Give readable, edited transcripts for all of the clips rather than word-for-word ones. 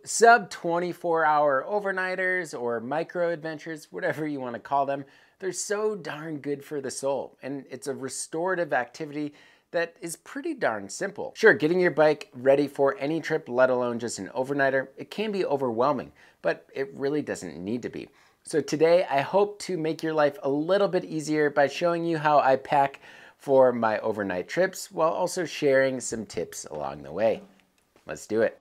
Sub 24-hour overnighters or micro adventures, whatever you want to call them, they're so darn good for the soul, and it's a restorative activity that is pretty darn simple. Sure, getting your bike ready for any trip, let alone just an overnighter, it can be overwhelming, but it really doesn't need to be. So today I hope to make your life a little bit easier by showing you how I pack for my overnight trips while also sharing some tips along the way. Let's do it.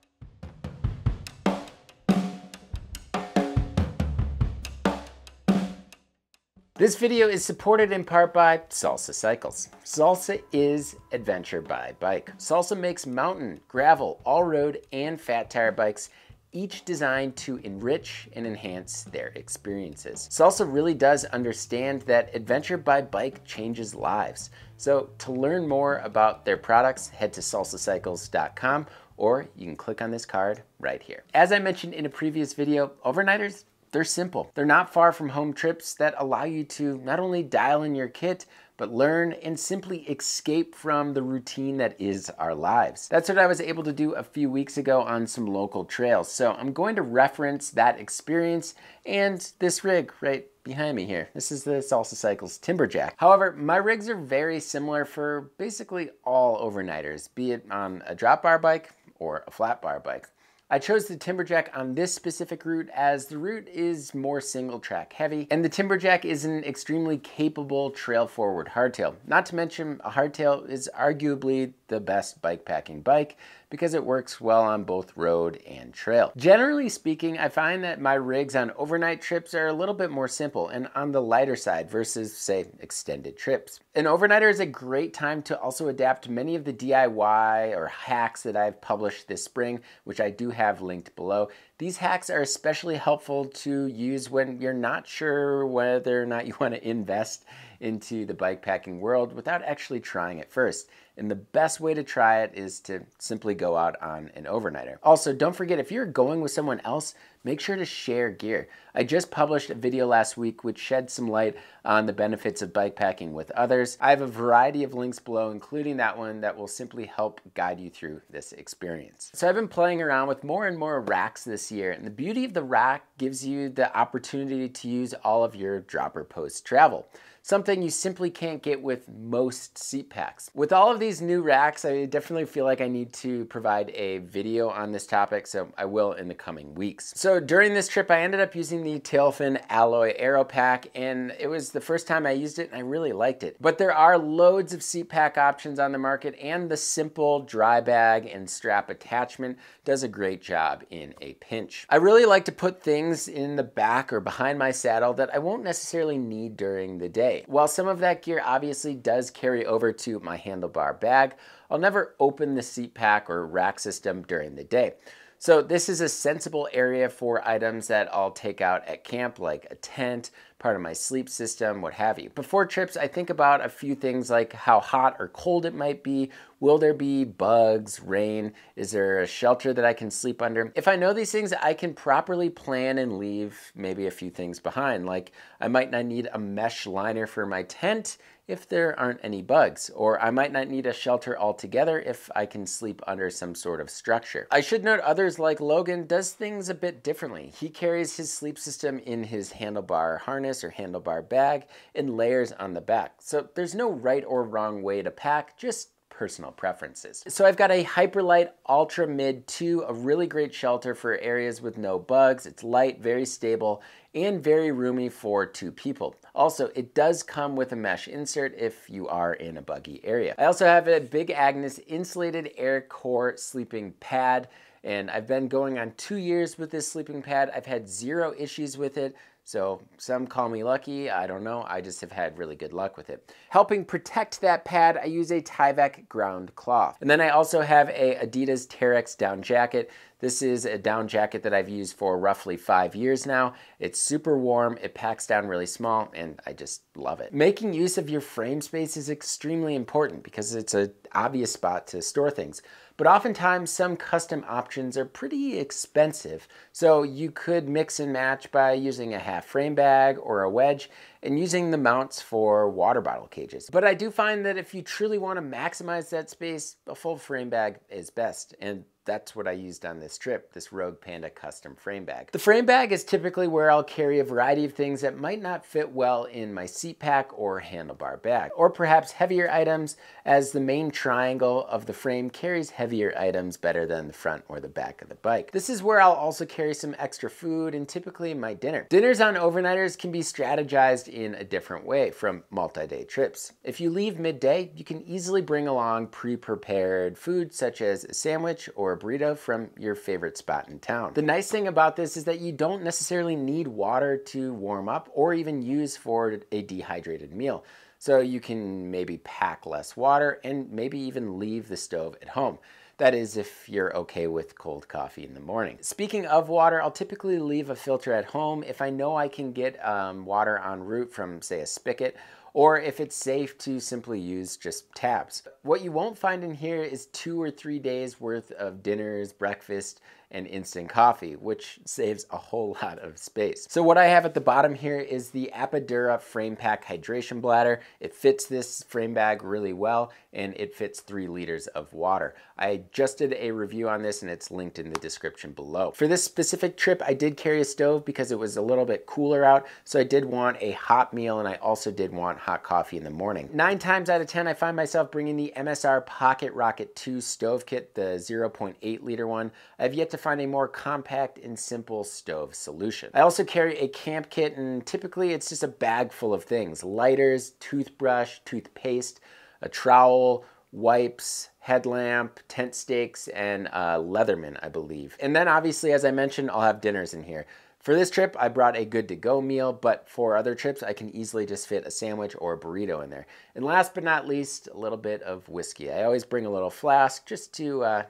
This video is supported in part by Salsa Cycles. Salsa is adventure by bike. Salsa makes mountain, gravel, all-road, and fat tire bikes, each designed to enrich and enhance their experiences. Salsa really does understand that adventure by bike changes lives. So to learn more about their products, head to salsacycles.com, or you can click on this card right here. As I mentioned in a previous video, overnighters, they're simple. They're not far from home trips that allow you to not only dial in your kit, but learn and simply escape from the routine that is our lives. That's what I was able to do a few weeks ago on some local trails. So I'm going to reference that experience and this rig right behind me here. This is the Salsa Cycles Timberjack. However, my rigs are very similar for basically all overnighters, be it on a drop bar bike or a flat bar bike. I chose the Timberjack on this specific route as the route is more single track heavy, and the Timberjack is an extremely capable trail forward hardtail. Not to mention, a hardtail is arguably the best bikepacking bike because it works well on both road and trail. Generally speaking, I find that my rigs on overnight trips are a little bit more simple and on the lighter side versus, say, extended trips. An overnighter is a great time to also adapt many of the DIY or hacks that I've published this spring, which I do have linked below. These hacks are especially helpful to use when you're not sure whether or not you want to invest into the bikepacking world without actually trying it first. And the best way to try it is to simply go out on an overnighter. Also, don't forget, if you're going with someone else, make sure to share gear. I just published a video last week which shed some light on the benefits of bikepacking with others. I have a variety of links below, including that one that will simply help guide you through this experience. So I've been playing around with more and more racks this year, and the beauty of the rack gives you the opportunity to use all of your dropper post travel. Something you simply can't get with most seat packs. With all of these new racks, I definitely feel like I need to provide a video on this topic, so I will in the coming weeks. So during this trip, I ended up using the Tailfin Alloy Aero Pack, and it was the first time I used it, and I really liked it. But there are loads of seat pack options on the market, and the simple dry bag and strap attachment does a great job in a pinch. I really like to put things in the back or behind my saddle that I won't necessarily need during the day. While some of that gear obviously does carry over to my handlebar bag, I'll never open the seat pack or rack system during the day. So this is a sensible area for items that I'll take out at camp, like a tent, part of my sleep system, what have you. Before trips, I think about a few things like how hot or cold it might be. Will there be bugs, rain? Is there a shelter that I can sleep under? If I know these things, I can properly plan and leave maybe a few things behind. Like I might not need a mesh liner for my tent if there aren't any bugs, or I might not need a shelter altogether if I can sleep under some sort of structure. I should note others like Logan does things a bit differently. He carries his sleep system in his handlebar harness or handlebar bag in layers on the back. So there's no right or wrong way to pack, just personal preferences. So I've got a Hyperlight Ultamid 2, a really great shelter for areas with no bugs. It's light, very stable, and very roomy for 2 people. Also, it does come with a mesh insert if you are in a buggy area. I also have a Big Agnes insulated air core sleeping pad, and I've been going on 2 years with this sleeping pad. I've had 0 issues with it. So some call me lucky, I don't know, I just have had really good luck with it. Helping protect that pad, I use a Tyveek ground cloth. And then I also have a Adidas Terrex down jacket. This is a down jacket that I've used for roughly 5 years now. It's super warm, it packs down really small, and I just love it. Making use of your frame space is extremely important because it's an obvious spot to store things. But oftentimes some custom options are pretty expensive. So you could mix and match by using a half frame bag or a wedge and using the mounts for water bottle cages. But I do find that if you truly want to maximize that space, a full frame bag is best. And that's what I used on this trip, this Rogue Panda custom frame bag. The frame bag is typically where I'll carry a variety of things that might not fit well in my seat pack or handlebar bag, or perhaps heavier items, as the main triangle of the frame carries heavier items better than the front or the back of the bike. This is where I'll also carry some extra food and typically my dinner. Dinners on overnighters can be strategized in a different way from multi-day trips. If you leave midday, you can easily bring along pre-prepared food such as a sandwich or a burrito from your favorite spot in town. The nice thing about this is that you don't necessarily need water to warm up or even use for a dehydrated meal. So you can maybe pack less water and maybe even leave the stove at home. That is, if you're okay with cold coffee in the morning. Speaking of water, I'll typically leave a filter at home if I know I can get water en route from, say, a spigot, or if it's safe to simply use just taps. What you won't find in here is 2 or 3 days worth of dinners, breakfast, and instant coffee, which saves a whole lot of space. So what I have at the bottom here is the Apidura Frame Pack hydration bladder. It fits this frame bag really well, and it fits 3 liters of water. I just did a review on this and it's linked in the description below. For this specific trip, I did carry a stove because it was a little bit cooler out, so I did want a hot meal and I also did want hot coffee in the morning. 9 times out of 10, I find myself bringing the MSR Pocket Rocket 2 stove kit, the 0.8 liter one. I've yet to find a more compact and simple stove solution. I also carry a camp kit, and typically it's just a bag full of things: lighters, toothbrush, toothpaste, a trowel, wipes, headlamp, tent stakes, and Leatherman, I believe. And then obviously, as I mentioned, I'll have dinners in here. For this trip, I brought a good-to-go meal, but for other trips, I can easily just fit a sandwich or a burrito in there. And last but not least, a little bit of whiskey. I always bring a little flask just to,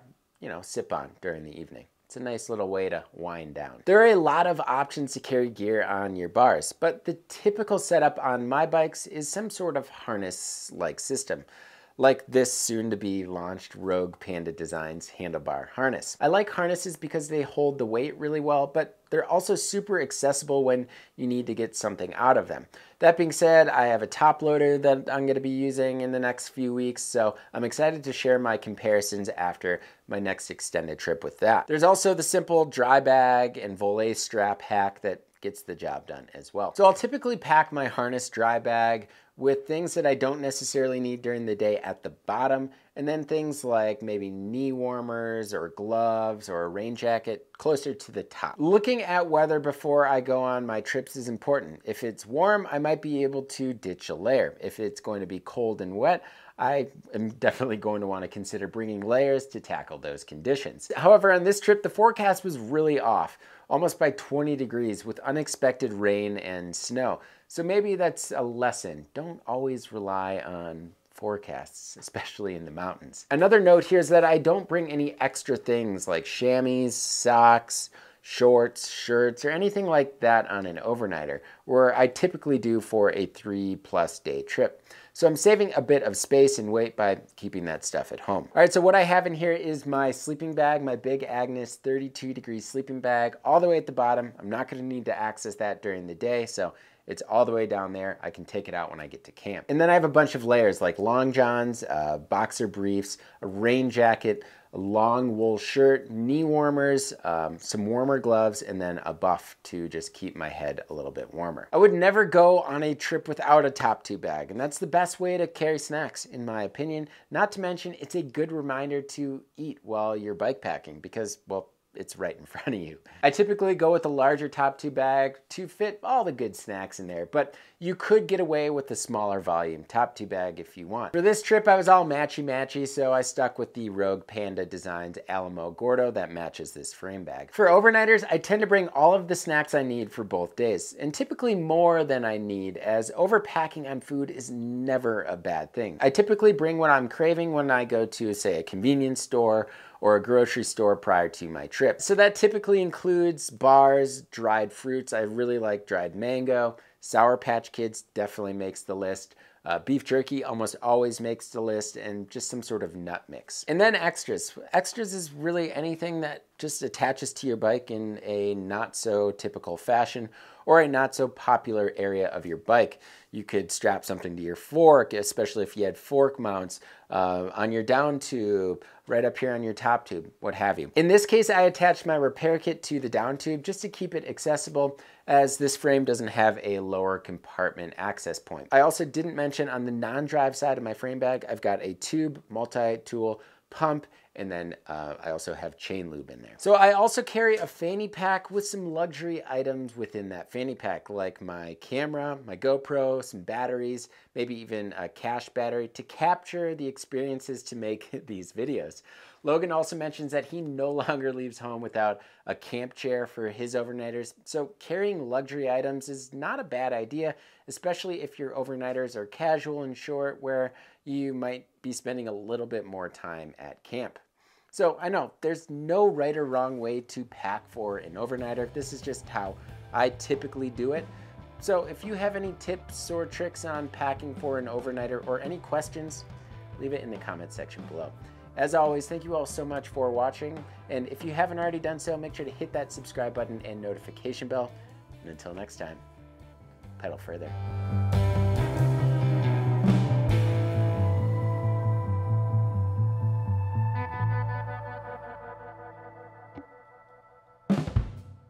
sip on during the evening. It's a nice little way to wind down. There are a lot of options to carry gear on your bars, but the typical setup on my bikes is some sort of harness-like system, like this soon-to-be launched Rogue Panda Designs handlebar harness. I like harnesses because they hold the weight really well, but they're also super accessible when you need to get something out of them. That being said, I have a top loader that I'm going to be using in the next few weeks, so I'm excited to share my comparisons after my next extended trip with that. There's also the simple dry bag and volet strap hack that gets the job done as well. So I'll typically pack my harness dry bag with things that I don't necessarily need during the day at the bottom, and then things like maybe knee warmers or gloves or a rain jacket closer to the top. Looking at weather before I go on my trips is important. If it's warm, I might be able to ditch a layer. If it's going to be cold and wet, I am definitely going to want to consider bringing layers to tackle those conditions. However, on this trip, the forecast was really off, almost by 20 degrees with unexpected rain and snow. So maybe that's a lesson. Don't always rely on forecasts, especially in the mountains. Another note here is that I don't bring any extra things like chamois, socks, shorts, shirts, or anything like that on an overnighter, where I typically do for a 3+ day trip. So I'm saving a bit of space and weight by keeping that stuff at home. All right, so what I have in here is my sleeping bag, my big Agnes 32-degree sleeping bag, all the way at the bottom. I'm not gonna need to access that during the day, so it's all the way down there. I can take it out when I get to camp. And then I have a bunch of layers like long johns, boxer briefs, a rain jacket, a long wool shirt, knee warmers, some warmer gloves, and then a buff to just keep my head a little bit warmer. I would never go on a trip without a top tube bag, and that's the best way to carry snacks, in my opinion. Not to mention, it's a good reminder to eat while you're bike packing because, well, it's right in front of you. I typically go with a larger top tube bag to fit all the good snacks in there, but you could get away with the smaller volume top tube bag if you want. For this trip, I was all matchy-matchy, so I stuck with the Rogue Panda Designs Alamo Gordo that matches this frame bag. For overnighters, I tend to bring all of the snacks I need for both days, and typically more than I need, as overpacking on food is never a bad thing. I typically bring what I'm craving when I go to, say, a convenience store or a grocery store prior to my trip. So that typically includes bars, dried fruits. I really like dried mango. Sour Patch Kids definitely makes the list. Beef jerky almost always makes the list, and just some sort of nut mix. And then extras. Extras is really anything that just attaches to your bike in a not so typical fashion or a not so popular area of your bike. You could strap something to your fork, especially if you had fork mounts on your down tube, right up here on your top tube, what have you. In this case, I attached my repair kit to the down tube just to keep it accessible, as this frame doesn't have a lower compartment access point. I also didn't mention on the non-drive side of my frame bag, I've got a tube, multi-tool, pump, and then I also have chain lube in there. So I also carry a fanny pack with some luxury items within that fanny pack, like my camera, my GoPro, some batteries, maybe even a cache battery to capture the experiences to make these videos. Logan also mentions that he no longer leaves home without a camp chair for his overnighters, so carrying luxury items is not a bad idea, especially if your overnighters are casual and short, where you might be spending a little bit more time at camp. So I know there's no right or wrong way to pack for an overnighter. This is just how I typically do it. So if you have any tips or tricks on packing for an overnighter or any questions, leave it in the comment section below. As always, thank you all so much for watching, and if you haven't already done so, make sure to hit that subscribe button and notification bell. And until next time, pedal further.